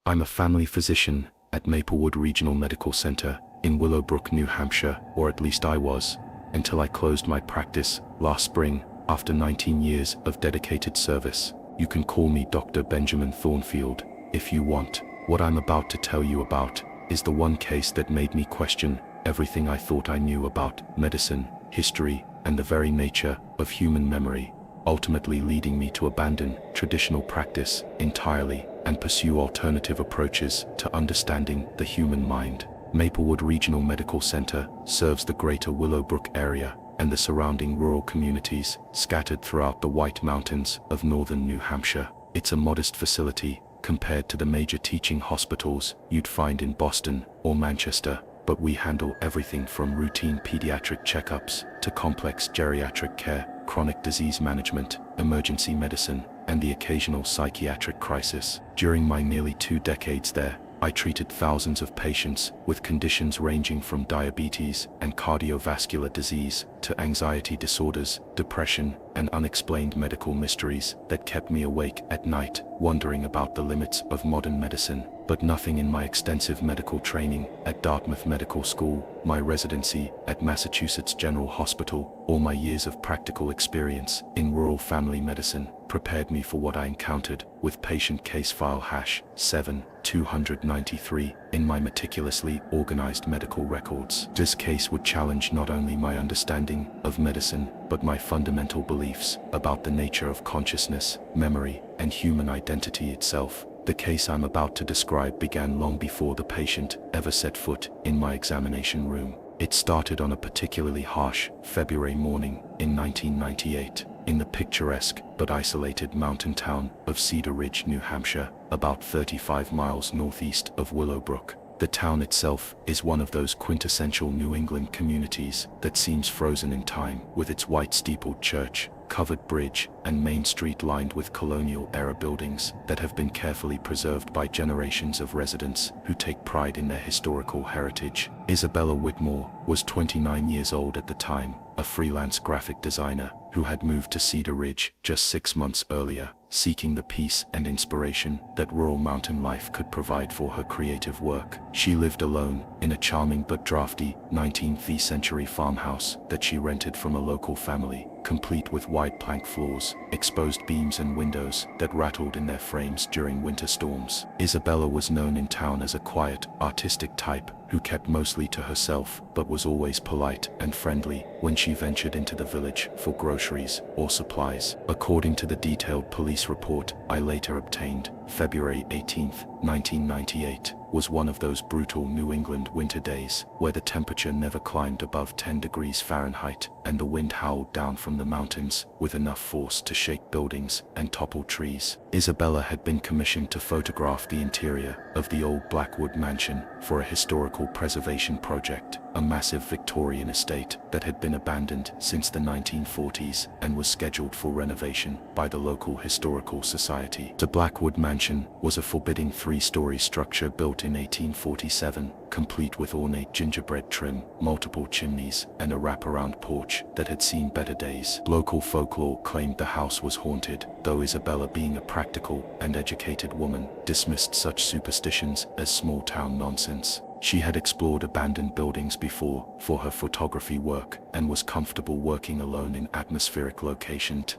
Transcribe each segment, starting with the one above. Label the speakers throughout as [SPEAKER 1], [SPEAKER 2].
[SPEAKER 1] I'm a family physician at Maplewood Regional Medical Center in Willowbrook, New Hampshire, or at least I was, until I closed my practice last spring after 19 years of dedicated service. You can call me Dr. Benjamin Thornfield if you want. What I'm about to tell you about is the one case that made me question everything I thought I knew about medicine, history, and the very nature of human memory, ultimately leading me to abandon traditional practice entirely and pursue alternative approaches to understanding the human mind. Maplewood Regional Medical Center serves the greater Willowbrook area and the surrounding rural communities scattered throughout the White Mountains of northern New Hampshire. It's a modest facility compared to the major teaching hospitals you'd find in Boston or Manchester, but we handle everything from routine pediatric checkups to complex geriatric care, chronic disease management, emergency medicine, and the occasional psychiatric crisis. During my nearly 2 decades there, I treated thousands of patients with conditions ranging from diabetes and cardiovascular disease to anxiety disorders, depression, and unexplained medical mysteries that kept me awake at night, wondering about the limits of modern medicine. But nothing in my extensive medical training at Dartmouth Medical School, my residency at Massachusetts General Hospital, or my years of practical experience in rural family medicine prepared me for what I encountered with patient case file #7293 in my meticulously organized medical records. This case would challenge not only my understanding of medicine, but my fundamental beliefs about the nature of consciousness, memory, and human identity itself. The case I'm about to describe began long before the patient ever set foot in my examination room. It started on a particularly harsh February morning in 1998 in the picturesque but isolated mountain town of Cedar Ridge, New Hampshire, about 35 miles northeast of Willowbrook. The town itself is one of those quintessential New England communities that seems frozen in time, with its white steepled church, covered bridge, and main street lined with colonial-era buildings that have been carefully preserved by generations of residents who take pride in their historical heritage. Isabella Whitmore was 29 years old at the time, a freelance graphic designer who had moved to Cedar Ridge just 6 months earlier, seeking the peace and inspiration that rural mountain life could provide for her creative work. She lived alone in a charming but drafty 19th century farmhouse that she rented from a local family, complete with wide plank floors, exposed beams and windows that rattled in their frames during winter storms. Isabella was known in town as a quiet, artistic type who kept mostly to herself but was always polite and friendly when she ventured into the village for groceries or supplies. According to the detailed police report I later obtained, February 18, 1998, was one of those brutal New England winter days where the temperature never climbed above 10 degrees Fahrenheit and the wind howled down from the mountains with enough force to shake buildings and topple trees. Isabella had been commissioned to photograph the interior of the old Blackwood mansion for a historical preservation project, a massive Victorian estate that had been abandoned since the 1940s and was scheduled for renovation by the local historical society. The Blackwood mansion was a forbidding 3-story structure built in 1847, complete with ornate gingerbread trim, multiple chimneys, and a wraparound porch that had seen better days. Local folklore claimed the house was haunted, though Isabella, being a practical and educated woman, dismissed such superstitions as small-town nonsense. She had explored abandoned buildings before for her photography work and was comfortable working alone in atmospheric locations.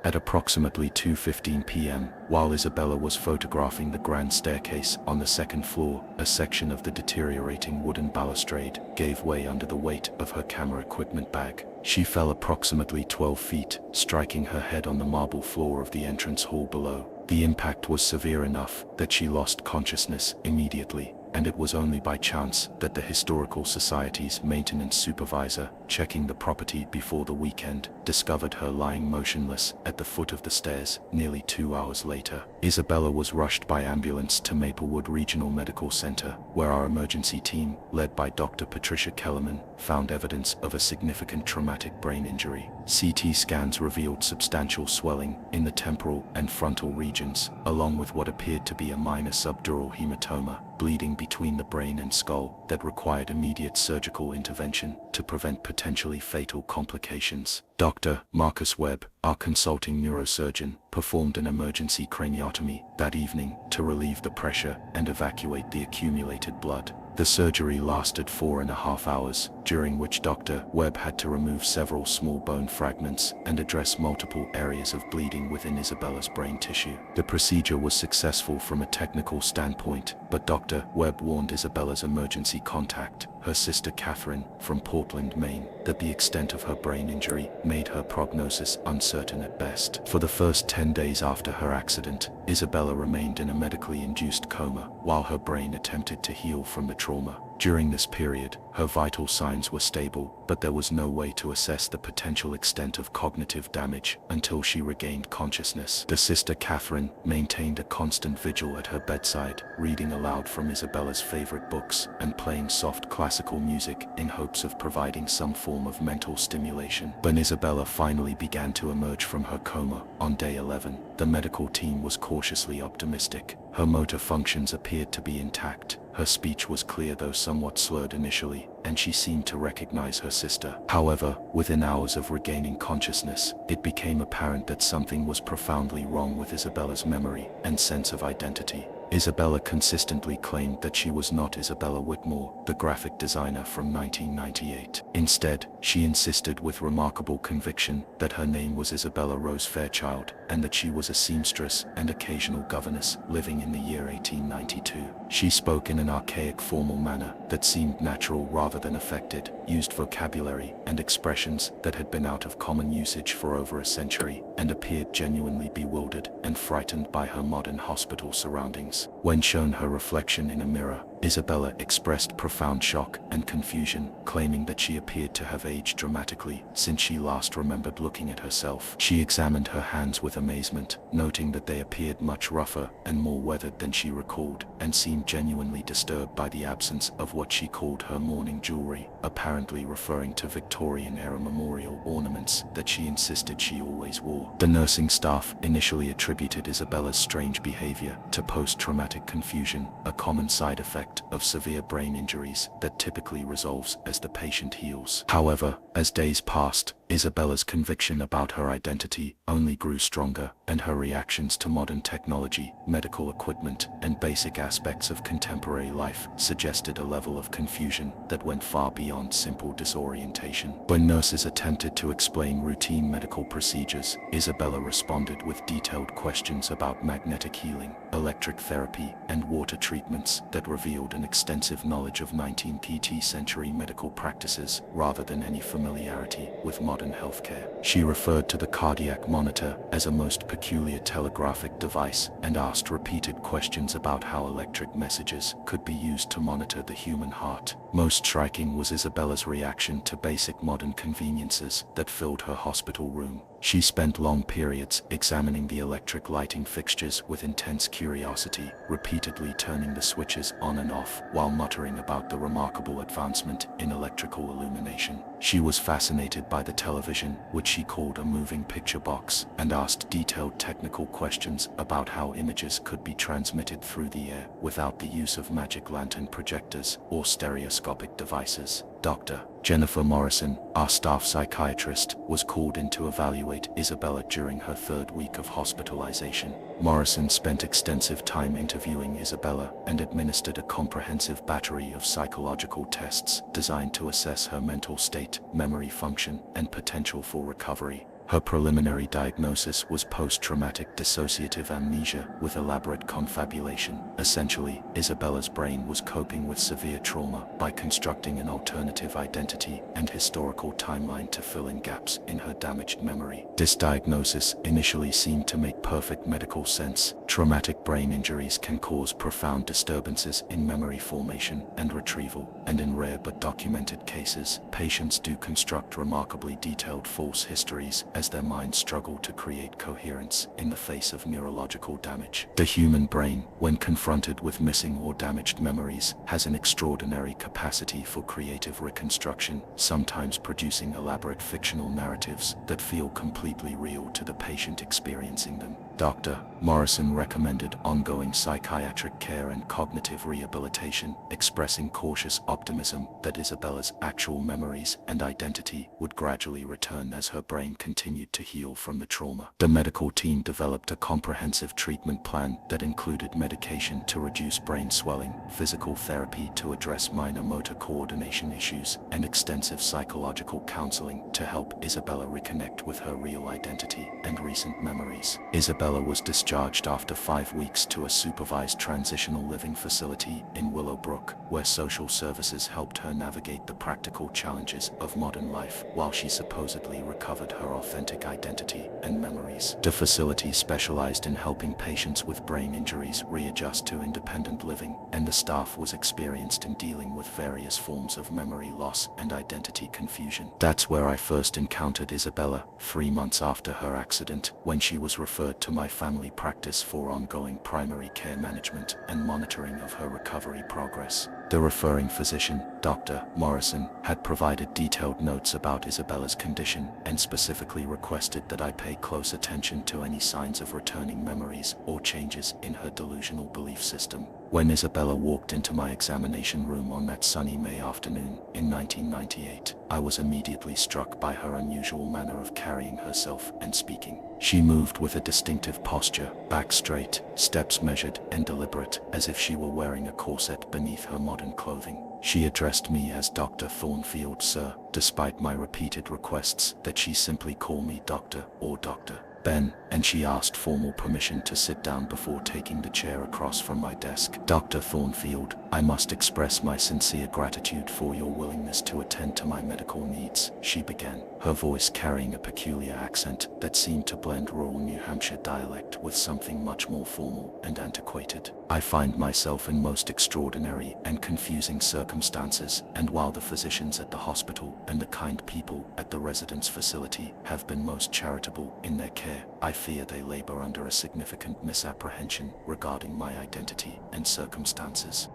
[SPEAKER 1] At approximately 2:15 p.m., while Isabella was photographing the grand staircase on the 2nd floor, a section of the deteriorating wooden balustrade gave way under the weight of her camera equipment bag. She fell approximately 12 feet, striking her head on the marble floor of the entrance hall below. The impact was severe enough that she lost consciousness immediately, and it was only by chance that the Historical Society's maintenance supervisor, checking the property before the weekend, discovered her lying motionless at the foot of the stairs nearly 2 hours later. Isabella was rushed by ambulance to Maplewood Regional Medical Center, where our emergency team, led by Dr. Patricia Kellerman, found evidence of a significant traumatic brain injury. CT scans revealed substantial swelling in the temporal and frontal regions, along with what appeared to be a minor subdural hematoma, bleeding between the brain and skull that required immediate surgical intervention to prevent potentially fatal complications. Dr. Marcus Webb, our consulting neurosurgeon, performed an emergency craniotomy that evening to relieve the pressure and evacuate the accumulated blood. The surgery lasted 4.5 hours, during which Dr. Webb had to remove several small bone fragments and address multiple areas of bleeding within Isabella's brain tissue. The procedure was successful from a technical standpoint, but Dr. Webb warned Isabella's emergency contact, her sister Catherine, from Portland, Maine, that the extent of her brain injury made her prognosis uncertain at best. For the first 10 days after her accident, Isabella remained in a medically induced coma, while her brain attempted to heal from the trauma. During this period, her vital signs were stable, but there was no way to assess the potential extent of cognitive damage until she regained consciousness. The sister Catherine maintained a constant vigil at her bedside, reading aloud from Isabella's favorite books and playing soft classical music in hopes of providing some form of mental stimulation. When Isabella finally began to emerge from her coma on day 11, the medical team was cautiously optimistic. Her motor functions appeared to be intact. Her speech was clear though somewhat slurred initially, and she seemed to recognize her sister. However, within hours of regaining consciousness, it became apparent that something was profoundly wrong with Isabella's memory and sense of identity. Isabella consistently claimed that she was not Isabella Whitmore, the graphic designer from 1998. Instead, she insisted with remarkable conviction that her name was Isabella Rose Fairchild, and that she was a seamstress and occasional governess living in the year 1892. She spoke in an archaic formal manner that seemed natural rather than affected, used vocabulary and expressions that had been out of common usage for over a century, and appeared genuinely bewildered and frightened by her modern hospital surroundings. When shown her reflection in a mirror, Isabella expressed profound shock and confusion, claiming that she appeared to have aged dramatically since she last remembered looking at herself. She examined her hands with amazement, noting that they appeared much rougher and more weathered than she recalled, and seemed genuinely disturbed by the absence of what she called her mourning jewelry, apparently referring to Victorian-era memorial ornaments that she insisted she always wore. The nursing staff initially attributed Isabella's strange behavior to post-traumatic confusion, a common side effect of severe brain injuries that typically resolves as the patient heals. However, as days passed, Isabella's conviction about her identity only grew stronger, and her reactions to modern technology, medical equipment, and basic aspects of contemporary life suggested a level of confusion that went far beyond simple disorientation. When nurses attempted to explain routine medical procedures, Isabella responded with detailed questions about magnetic healing, electric therapy, and water treatments that revealed an extensive knowledge of 19th century medical practices rather than any familiarity with modern healthcare. She referred to the cardiac monitor as a most peculiar telegraphic device and asked repeated questions about how electric messages could be used to monitor the human heart. Most striking was Isabella's reaction to basic modern conveniences that filled her hospital room. She spent long periods examining the electric lighting fixtures with intense curiosity, repeatedly turning the switches on and off while muttering about the remarkable advancement in electrical illumination. She was fascinated by the television, which she called a moving picture box, and asked detailed technical questions about how images could be transmitted through the air without the use of magic lantern projectors or stereoscopic devices. Dr. Jennifer Morrison, our staff psychiatrist, was called in to evaluate Isabella during her 3rd week of hospitalization. Morrison spent extensive time interviewing Isabella and administered a comprehensive battery of psychological tests designed to assess her mental state, memory function, and potential for recovery. Her preliminary diagnosis was post-traumatic dissociative amnesia with elaborate confabulation. Essentially, Isabella's brain was coping with severe trauma by constructing an alternative identity and historical timeline to fill in gaps in her damaged memory. This diagnosis initially seemed to make perfect medical sense. Traumatic brain injuries can cause profound disturbances in memory formation and retrieval, and in rare but documented cases, patients do construct remarkably detailed false histories as their minds struggle to create coherence in the face of neurological damage. The human brain, when confronted with missing or damaged memories, has an extraordinary capacity for creative reconstruction, sometimes producing elaborate fictional narratives that feel completely real to the patient experiencing them. Dr. Morrison recommended ongoing psychiatric care and cognitive rehabilitation, expressing cautious optimism that Isabella's actual memories and identity would gradually return as her brain continued to heal from the trauma. The medical team developed a comprehensive treatment plan that included medication to reduce brain swelling, physical therapy to address minor motor coordination issues, and extensive psychological counseling to help Isabella reconnect with her real identity and recent memories. Isabella was discharged after 5 weeks to a supervised transitional living facility in Willowbrook, where social services helped her navigate the practical challenges of modern life while she supposedly recovered her authentic identity and memories. The facility specialized in helping patients with brain injuries readjust to independent living, and the staff was experienced in dealing with various forms of memory loss and identity confusion. That's where I first encountered Isabella, 3 months after her accident, when she was referred to my family practice for ongoing primary care management and monitoring of her recovery progress. The referring physician, Dr. Morrison, had provided detailed notes about Isabella's condition and specifically requested that I pay close attention to any signs of returning memories or changes in her delusional belief system. When Isabella walked into my examination room on that sunny May afternoon in 1998, I was immediately struck by her unusual manner of carrying herself and speaking. She moved with a distinctive posture, back straight, steps measured and deliberate, as if she were wearing a corset beneath her modern clothing. She addressed me as Dr. Thornfield, sir, despite my repeated requests that she simply call me Doctor or Dr. Ben, and she asked formal permission to sit down before taking the chair across from my desk. Dr. Thornfield, I must express my sincere gratitude for your willingness to attend to my medical needs, she began, her voice carrying a peculiar accent that seemed to blend rural New Hampshire dialect with something much more formal and antiquated. I find myself in most extraordinary and confusing circumstances, and while the physicians at the hospital and the kind people at the residence facility have been most charitable in their care, I fear they labor under a significant misapprehension regarding my identity and circumstances.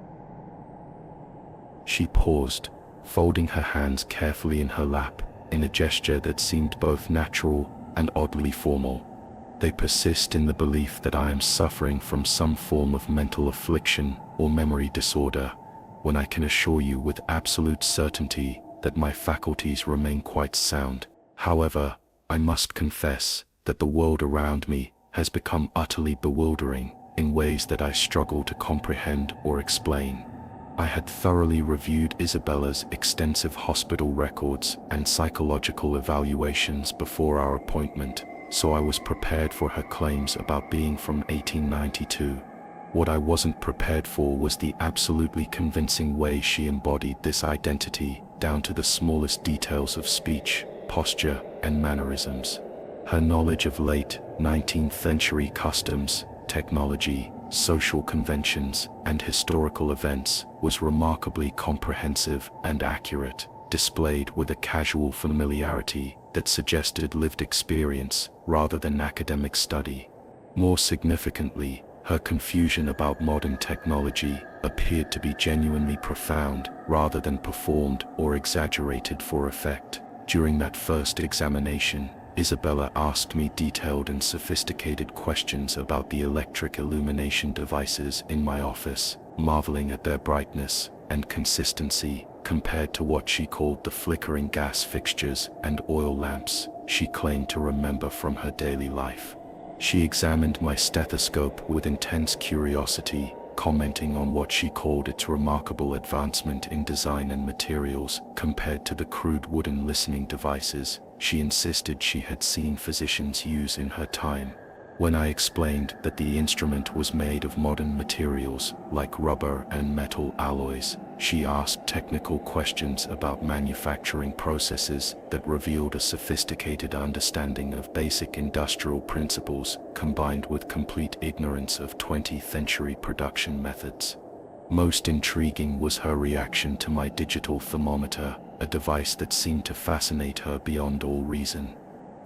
[SPEAKER 1] She paused, folding her hands carefully in her lap, in a gesture that seemed both natural and oddly formal. They persist in the belief that I am suffering from some form of mental affliction or memory disorder, when I can assure you with absolute certainty that my faculties remain quite sound. However, I must confess that the world around me has become utterly bewildering in ways that I struggle to comprehend or explain. I had thoroughly reviewed Isabella's extensive hospital records and psychological evaluations before our appointment, so I was prepared for her claims about being from 1892. What I wasn't prepared for was the absolutely convincing way she embodied this identity, down to the smallest details of speech, posture, and mannerisms. Her knowledge of late 19th century customs, technology, social conventions, and historical events was remarkably comprehensive and accurate, displayed with a casual familiarity that suggested lived experience rather than academic study. More significantly, her confusion about modern technology appeared to be genuinely profound rather than performed or exaggerated for effect. During that first examination, Isabella asked me detailed and sophisticated questions about the electric illumination devices in my office, marveling at their brightness and consistency compared to what she called the flickering gas fixtures and oil lamps she claimed to remember from her daily life. She examined my stethoscope with intense curiosity, commenting on what she called its remarkable advancement in design and materials compared to the crude wooden listening devices she insisted she had seen physicians use in her time. When I explained that the instrument was made of modern materials like rubber and metal alloys, she asked technical questions about manufacturing processes that revealed a sophisticated understanding of basic industrial principles combined with complete ignorance of 20th century production methods. Most intriguing was her reaction to my digital thermometer, a device that seemed to fascinate her beyond all reason.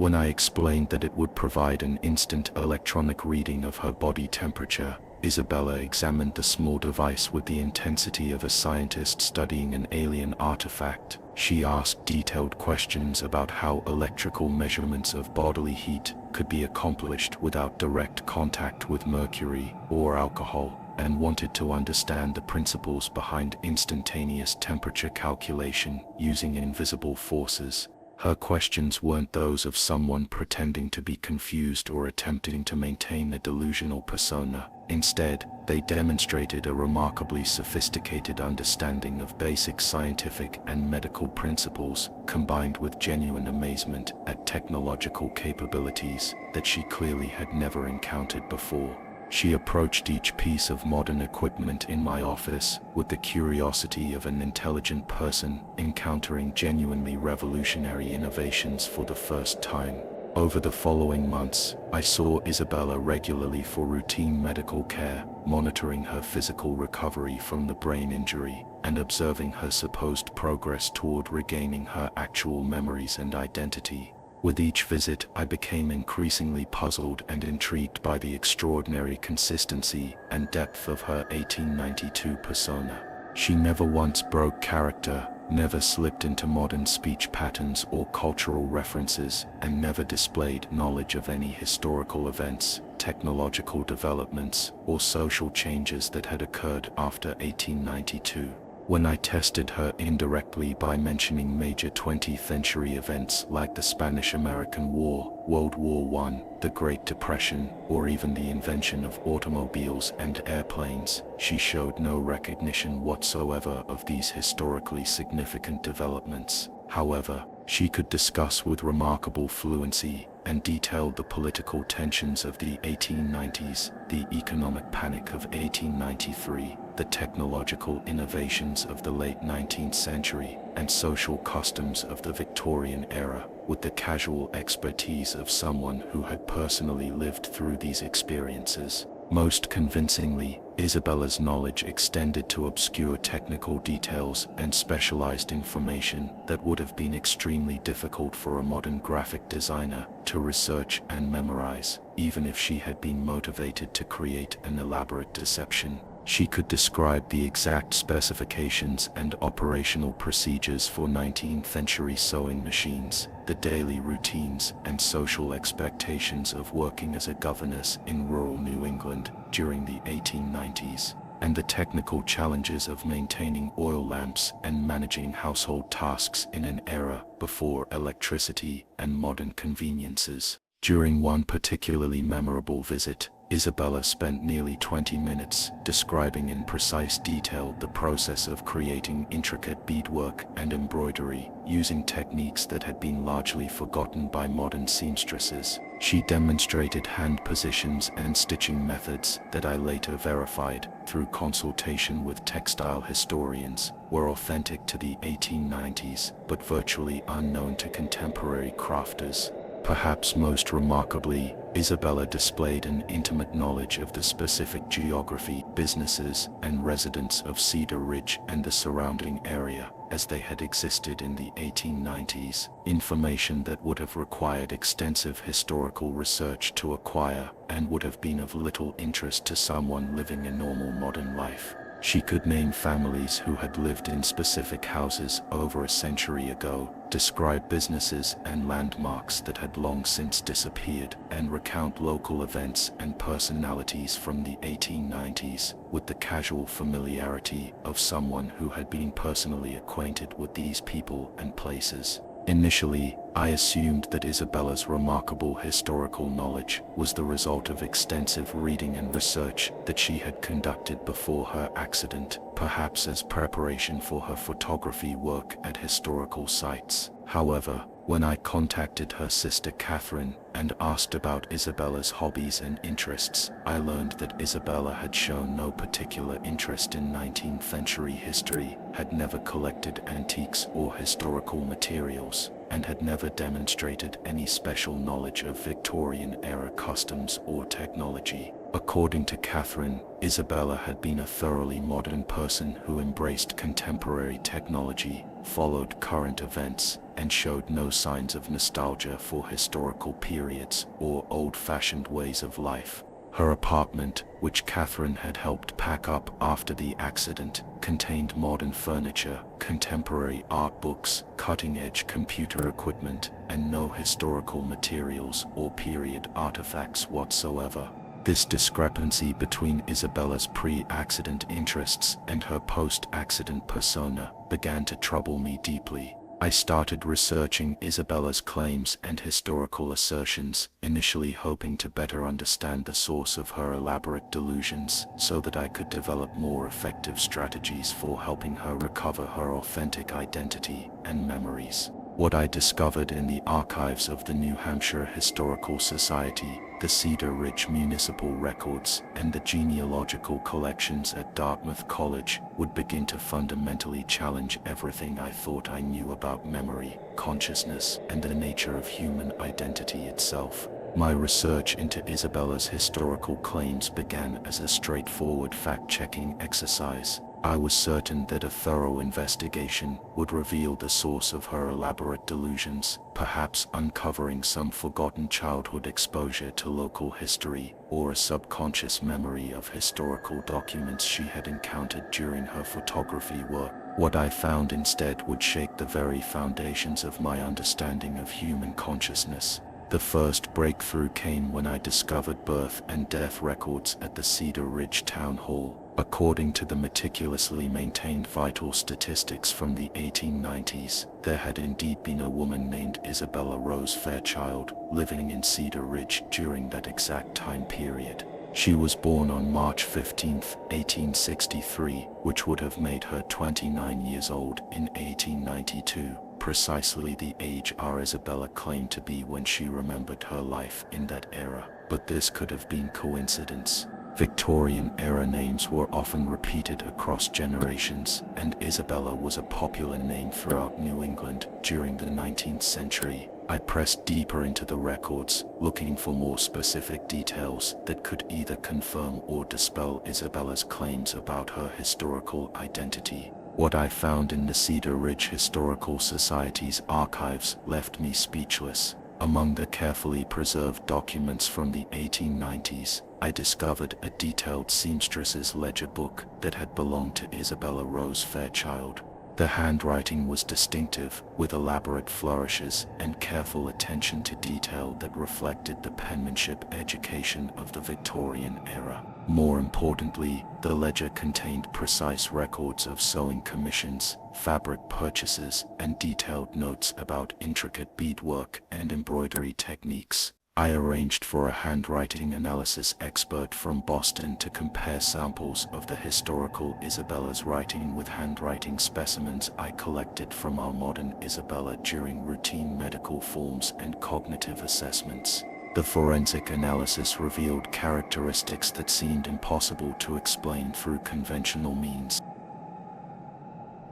[SPEAKER 1] When I explained that it would provide an instant electronic reading of her body temperature, Isabella examined the small device with the intensity of a scientist studying an alien artifact. She asked detailed questions about how electrical measurements of bodily heat could be accomplished without direct contact with mercury or alcohol, and wanted to understand the principles behind instantaneous temperature calculation using invisible forces. Her questions weren't those of someone pretending to be confused or attempting to maintain a delusional persona. Instead, they demonstrated a remarkably sophisticated understanding of basic scientific and medical principles, combined with genuine amazement at technological capabilities that she clearly had never encountered before. She approached each piece of modern equipment in my office with the curiosity of an intelligent person encountering genuinely revolutionary innovations for the first time. Over the following months, I saw Isabella regularly for routine medical care, monitoring her physical recovery from the brain injury and observing her supposed progress toward regaining her actual memories and identity. With each visit, I became increasingly puzzled and intrigued by the extraordinary consistency and depth of her 1892 persona. She never once broke character, never slipped into modern speech patterns or cultural references, and never displayed knowledge of any historical events, technological developments, or social changes that had occurred after 1892. When I tested her indirectly by mentioning major 20th century events like the Spanish-American War, World War I, the Great Depression, or even the invention of automobiles and airplanes, she showed no recognition whatsoever of these historically significant developments. However, she could discuss with remarkable fluency and detailed the political tensions of the 1890s, the economic panic of 1893, the technological innovations of the late 19th century, and social customs of the Victorian era, with the casual expertise of someone who had personally lived through these experiences. Most convincingly, Isabella's knowledge extended to obscure technical details and specialized information that would have been extremely difficult for a modern graphic designer to research and memorize, even if she had been motivated to create an elaborate deception. She could describe the exact specifications and operational procedures for 19th century sewing machines, the daily routines and social expectations of working as a governess in rural New England during the 1890s, and the technical challenges of maintaining oil lamps and managing household tasks in an era before electricity and modern conveniences. During one particularly memorable visit, Isabella spent nearly 20 minutes describing in precise detail the process of creating intricate beadwork and embroidery, using techniques that had been largely forgotten by modern seamstresses. She demonstrated hand positions and stitching methods that I later verified, through consultation with textile historians, were authentic to the 1890s, but virtually unknown to contemporary crafters. Perhaps most remarkably, Isabella displayed an intimate knowledge of the specific geography, businesses, and residents of Cedar Ridge and the surrounding area, as they had existed in the 1890s, information that would have required extensive historical research to acquire and would have been of little interest to someone living a normal modern life. She could name families who had lived in specific houses over a century ago, describe businesses and landmarks that had long since disappeared, and recount local events and personalities from the 1890s with the casual familiarity of someone who had been personally acquainted with these people and places. Initially, I assumed that Isabella's remarkable historical knowledge was the result of extensive reading and research that she had conducted before her accident, perhaps as preparation for her photography work at historical sites. However, when I contacted her sister Catherine and asked about Isabella's hobbies and interests, I learned that Isabella had shown no particular interest in 19th century history, had never collected antiques or historical materials, and had never demonstrated any special knowledge of Victorian-era customs or technology. According to Catherine, Isabella had been a thoroughly modern person who embraced contemporary technology, followed current events, and showed no signs of nostalgia for historical periods or old-fashioned ways of life. Her apartment, which Catherine had helped pack up after the accident, contained modern furniture, contemporary art books, cutting-edge computer equipment, and no historical materials or period artifacts whatsoever. This discrepancy between Isabella's pre-accident interests and her post-accident persona began to trouble me deeply. I started researching Isabella's claims and historical assertions, initially hoping to better understand the source of her elaborate delusions so that I could develop more effective strategies for helping her recover her authentic identity and memories. What I discovered in the archives of the New Hampshire Historical Society, the Cedar Ridge Municipal Records, and the genealogical collections at Dartmouth College would begin to fundamentally challenge everything I thought I knew about memory, consciousness, and the nature of human identity itself. My research into Isabella's historical claims began as a straightforward fact-checking exercise. I was certain that a thorough investigation would reveal the source of her elaborate delusions, perhaps uncovering some forgotten childhood exposure to local history or a subconscious memory of historical documents she had encountered during her photography work. What I found instead would shake the very foundations of my understanding of human consciousness. The first breakthrough came when I discovered birth and death records at the Cedar Ridge Town Hall. According to the meticulously maintained vital statistics from the 1890s, there had indeed been a woman named Isabella Rose Fairchild living in Cedar Ridge during that exact time period. She was born on March 15, 1863, which would have made her 29 years old in 1892. Precisely the age our Isabella claimed to be when she remembered her life in that era. But this could have been coincidence. Victorian-era names were often repeated across generations, and Isabella was a popular name throughout New England during the 19th century. I pressed deeper into the records, looking for more specific details that could either confirm or dispel Isabella's claims about her historical identity. What I found in the Cedar Ridge Historical Society's archives left me speechless. Among the carefully preserved documents from the 1890s, I discovered a detailed seamstress's ledger book that had belonged to Isabella Rose Fairchild. The handwriting was distinctive, with elaborate flourishes and careful attention to detail that reflected the penmanship education of the Victorian era. More importantly, the ledger contained precise records of sewing commissions, fabric purchases, and detailed notes about intricate beadwork and embroidery techniques. I arranged for a handwriting analysis expert from Boston to compare samples of the historical Isabella's writing with handwriting specimens I collected from our modern Isabella during routine medical forms and cognitive assessments. The forensic analysis revealed characteristics that seemed impossible to explain through conventional means.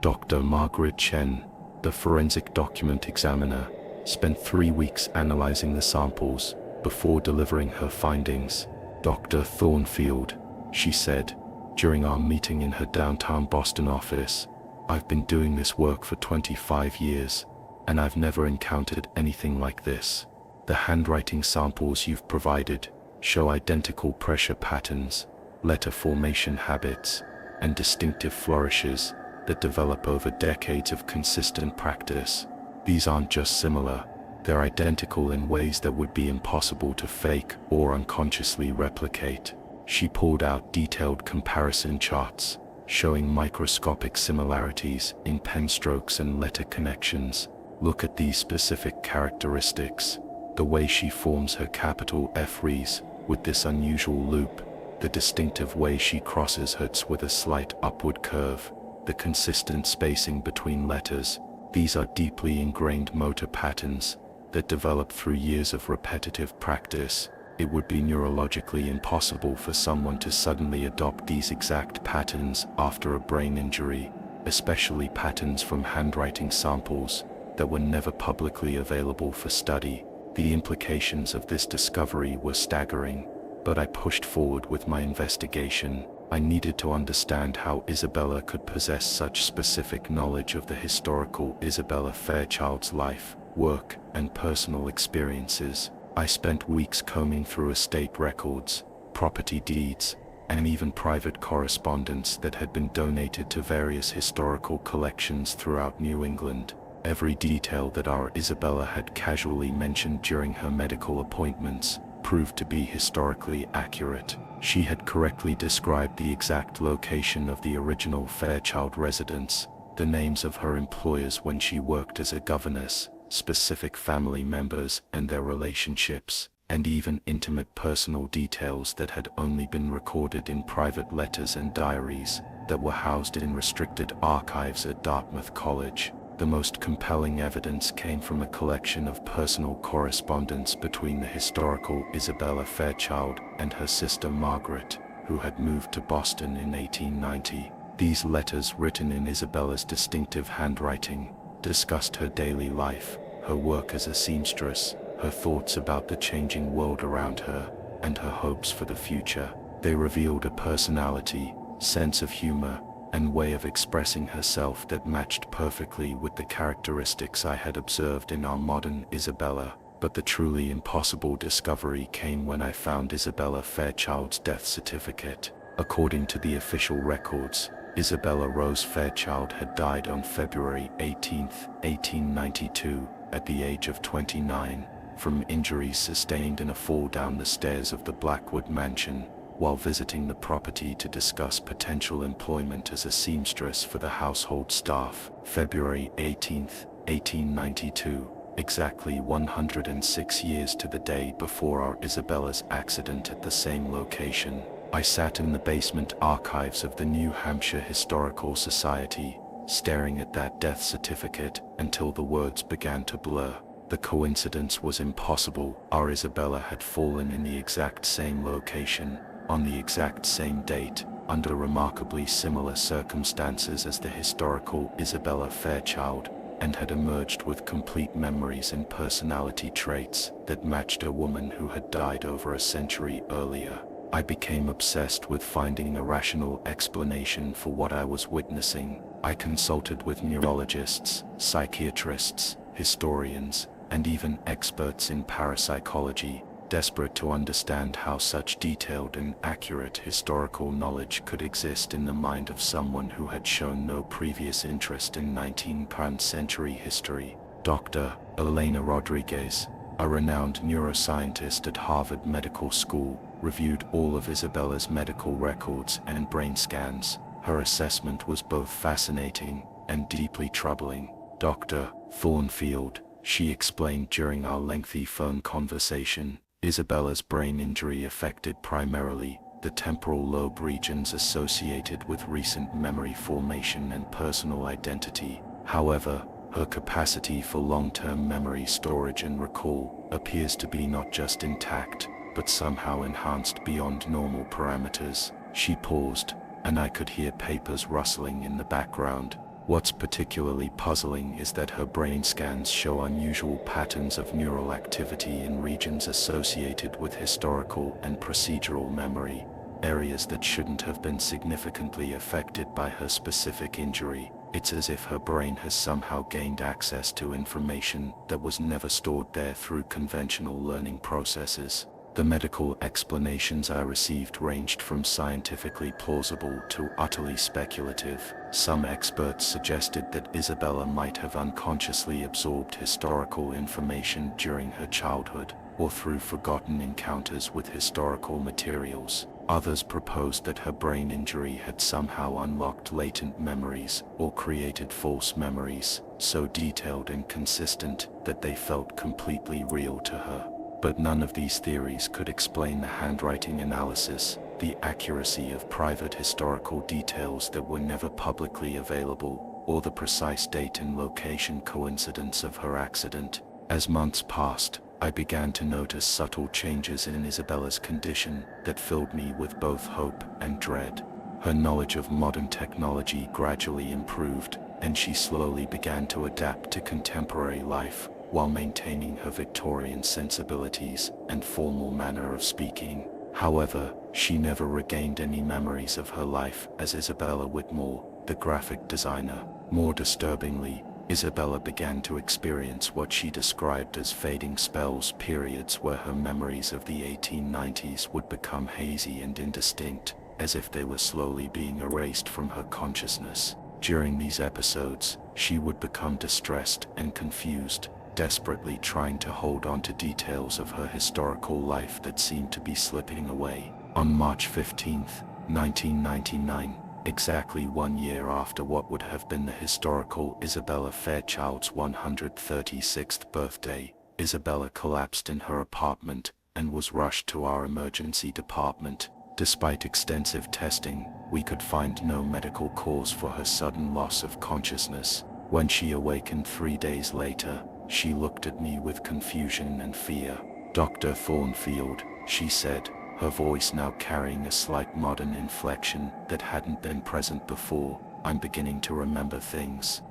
[SPEAKER 1] Dr. Margaret Chen, the forensic document examiner, spent 3 weeks analyzing the samples before delivering her findings. Dr. Thornfield, she said, during our meeting in her downtown Boston office, "I've been doing this work for 25 years, and I've never encountered anything like this. The handwriting samples you've provided show identical pressure patterns, letter formation habits, and distinctive flourishes that develop over decades of consistent practice. These aren't just similar, they're identical in ways that would be impossible to fake or unconsciously replicate." She pulled out detailed comparison charts, showing microscopic similarities in pen strokes and letter connections. "Look at these specific characteristics. The way she forms her capital F's with this unusual loop, the distinctive way she crosses her T's with a slight upward curve, the consistent spacing between letters. These are deeply ingrained motor patterns that develop through years of repetitive practice. It would be neurologically impossible for someone to suddenly adopt these exact patterns after a brain injury, especially patterns from handwriting samples that were never publicly available for study." The implications of this discovery were staggering. But I pushed forward with my investigation. I needed to understand how Isabella could possess such specific knowledge of the historical Isabella Fairchild's life, work, and personal experiences. I spent weeks combing through estate records, property deeds, and even private correspondence that had been donated to various historical collections throughout New England. Every detail that our Isabella had casually mentioned during her medical appointments proved to be historically accurate. She had correctly described the exact location of the original Fairchild residence, the names of her employers when she worked as a governess, specific family members and their relationships, and even intimate personal details that had only been recorded in private letters and diaries that were housed in restricted archives at Dartmouth College. The most compelling evidence came from a collection of personal correspondence between the historical Isabella Fairchild and her sister Margaret, who had moved to Boston in 1890. These letters, written in Isabella's distinctive handwriting, discussed her daily life, her work as a seamstress, her thoughts about the changing world around her, and her hopes for the future. They revealed a personality, sense of humor, and way of expressing herself that matched perfectly with the characteristics I had observed in our modern Isabella. But the truly impossible discovery came when I found Isabella Fairchild's death certificate. According to the official records, Isabella Rose Fairchild had died on February 18, 1892, at the age of 29, from injuries sustained in a fall down the stairs of the Blackwood mansion, while visiting the property to discuss potential employment as a seamstress for the household staff. February 18, 1892, exactly 106 years to the day before our Isabella's accident at the same location. I sat in the basement archives of the New Hampshire Historical Society, staring at that death certificate until the words began to blur. The coincidence was impossible. Our Isabella had fallen in the exact same location, on the exact same date, under remarkably similar circumstances as the historical Isabella Fairchild, and had emerged with complete memories and personality traits that matched a woman who had died over a century earlier. I became obsessed with finding a rational explanation for what I was witnessing. I consulted with neurologists, psychiatrists, historians, and even experts in parapsychology, desperate to understand how such detailed and accurate historical knowledge could exist in the mind of someone who had shown no previous interest in 19th century history. Dr. Elena Rodriguez, a renowned neuroscientist at Harvard Medical School, reviewed all of Isabella's medical records and brain scans. Her assessment was both fascinating and deeply troubling. Dr. Thornfield, she explained during our lengthy phone conversation, Isabella's brain injury affected primarily the temporal lobe regions associated with recent memory formation and personal identity. However, her capacity for long-term memory storage and recall appears to be not just intact, but somehow enhanced beyond normal parameters. She paused, and I could hear papers rustling in the background. What's particularly puzzling is that her brain scans show unusual patterns of neural activity in regions associated with historical and procedural memory, areas that shouldn't have been significantly affected by her specific injury. It's as if her brain has somehow gained access to information that was never stored there through conventional learning processes. The medical explanations I received ranged from scientifically plausible to utterly speculative. Some experts suggested that Isabella might have unconsciously absorbed historical information during her childhood, or through forgotten encounters with historical materials. Others proposed that her brain injury had somehow unlocked latent memories or created false memories, so detailed and consistent that they felt completely real to her. But none of these theories could explain the handwriting analysis, the accuracy of private historical details that were never publicly available, or the precise date and location coincidence of her accident. As months passed, I began to notice subtle changes in Isabella's condition that filled me with both hope and dread. Her knowledge of modern technology gradually improved, and she slowly began to adapt to contemporary life, while maintaining her Victorian sensibilities and formal manner of speaking. However, she never regained any memories of her life as Isabella Whitmore, the graphic designer. More disturbingly, Isabella began to experience what she described as fading spells, periods where her memories of the 1890s would become hazy and indistinct, as if they were slowly being erased from her consciousness. During these episodes, she would become distressed and confused, desperately trying to hold on to details of her historical life that seemed to be slipping away. On March 15, 1999, exactly 1 year after what would have been the historical Isabella Fairchild's 136th birthday, Isabella collapsed in her apartment and was rushed to our emergency department. Despite extensive testing, we could find no medical cause for her sudden loss of consciousness. When she awakened 3 days later, she looked at me with confusion and fear. "Dr. Thornfield," she said, her voice now carrying a slight modern inflection that hadn't been present before. "I'm beginning to remember things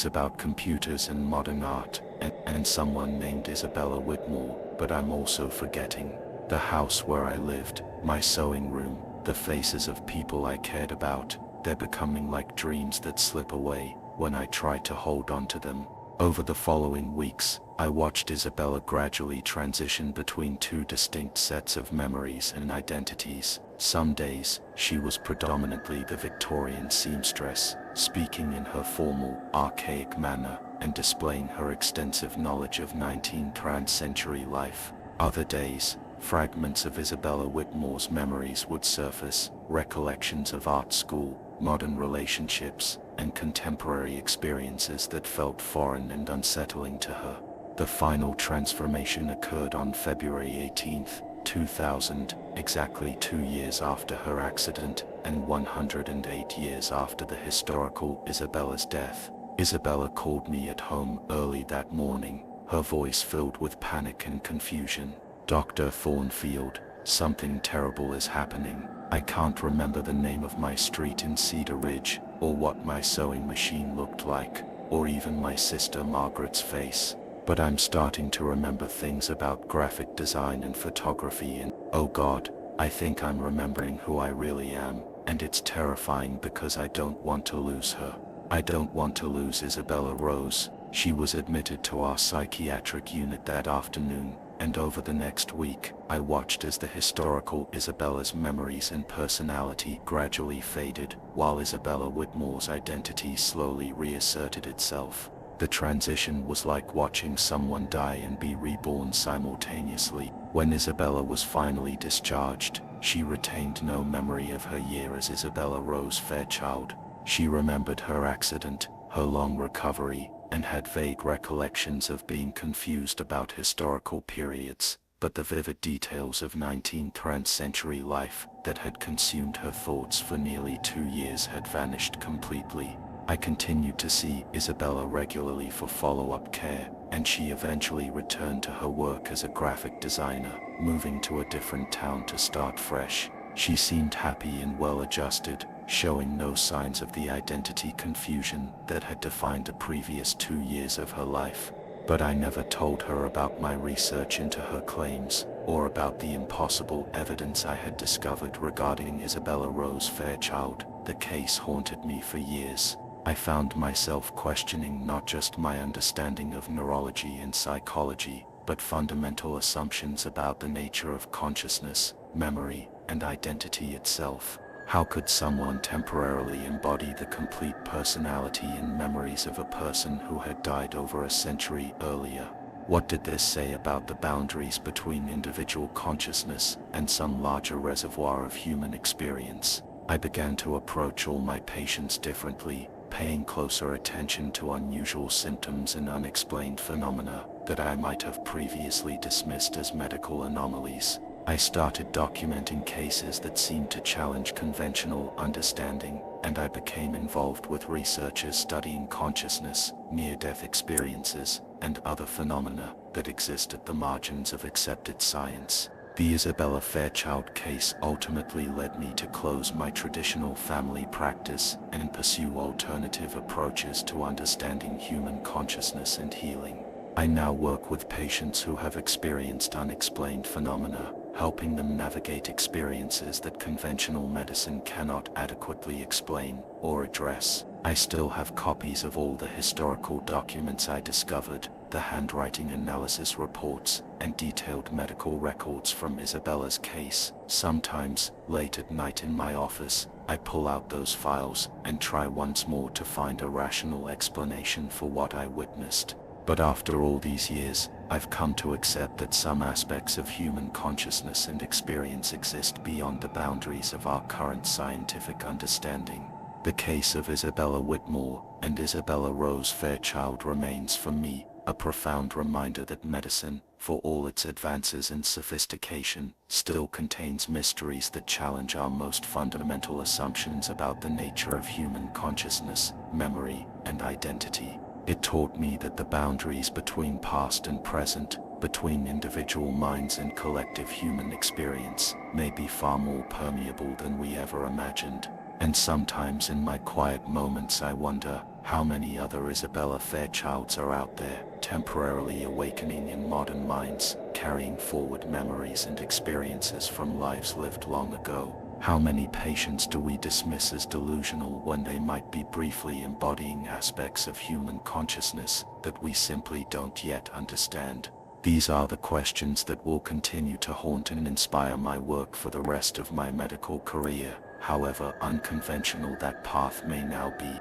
[SPEAKER 1] about computers and modern art, and someone named Isabella Whitmore, but I'm also forgetting the house where I lived, my sewing room, the faces of people I cared about. They're becoming like dreams that slip away when I try to hold on to them." Over the following weeks, I watched Isabella gradually transition between two distinct sets of memories and identities. Some days, she was predominantly the Victorian seamstress, speaking in her formal, archaic manner, and displaying her extensive knowledge of 19th century life. Other days, fragments of Isabella Whitmore's memories would surface, recollections of art school, modern relationships, and contemporary experiences that felt foreign and unsettling to her. The final transformation occurred on February 18, 2000, exactly 2 years after her accident and 108 years after the historical Isabella's death. Isabella called me at home early that morning, her voice filled with panic and confusion. "Dr. Thornfield, something terrible is happening. I can't remember the name of my street in Cedar Ridge, or what my sewing machine looked like, or even my sister Margaret's face. But I'm starting to remember things about graphic design and photography, and oh God, I think I'm remembering who I really am, and it's terrifying because I don't want to lose her. I don't want to lose Isabella Rose." She was admitted to our psychiatric unit that afternoon, and over the next week, I watched as the historical Isabella's memories and personality gradually faded, while Isabella Whitmore's identity slowly reasserted itself. The transition was like watching someone die and be reborn simultaneously. When Isabella was finally discharged, she retained no memory of her year as Isabella Rose Fairchild. She remembered her accident, her long recovery, and had vague recollections of being confused about historical periods, but the vivid details of 19th century life that had consumed her thoughts for nearly 2 years had vanished completely. I continued to see Isabella regularly for follow-up care, and she eventually returned to her work as a graphic designer, moving to a different town to start fresh. She seemed happy and well-adjusted, showing no signs of the identity confusion that had defined the previous 2 years of her life. But I never told her about my research into her claims, or about the impossible evidence I had discovered regarding Isabella Rose Fairchild. The case haunted me for years. I found myself questioning not just my understanding of neurology and psychology, but fundamental assumptions about the nature of consciousness, memory, and identity itself. How could someone temporarily embody the complete personality and memories of a person who had died over a century earlier? What did this say about the boundaries between individual consciousness and some larger reservoir of human experience? I began to approach all my patients differently, paying closer attention to unusual symptoms and unexplained phenomena that I might have previously dismissed as medical anomalies. I started documenting cases that seemed to challenge conventional understanding, and I became involved with researchers studying consciousness, near-death experiences, and other phenomena that exist at the margins of accepted science. The Isabella Fairchild case ultimately led me to close my traditional family practice and pursue alternative approaches to understanding human consciousness and healing. I now work with patients who have experienced unexplained phenomena, helping them navigate experiences that conventional medicine cannot adequately explain or address. I still have copies of all the historical documents I discovered, the handwriting analysis reports, and detailed medical records from Isabella's case. Sometimes, late at night in my office, I pull out those files and try once more to find a rational explanation for what I witnessed. But after all these years, I've come to accept that some aspects of human consciousness and experience exist beyond the boundaries of our current scientific understanding. The case of Isabella Whitmore and Isabella Rose Fairchild remains for me a profound reminder that medicine, for all its advances and sophistication, still contains mysteries that challenge our most fundamental assumptions about the nature of human consciousness, memory, and identity. It taught me that the boundaries between past and present, between individual minds and collective human experience, may be far more permeable than we ever imagined. And sometimes in my quiet moments I wonder how many other Isabella Fairchilds are out there, temporarily awakening in modern minds, carrying forward memories and experiences from lives lived long ago. How many patients do we dismiss as delusional when they might be briefly embodying aspects of human consciousness that we simply don't yet understand? These are the questions that will continue to haunt and inspire my work for the rest of my medical career, however unconventional that path may now be.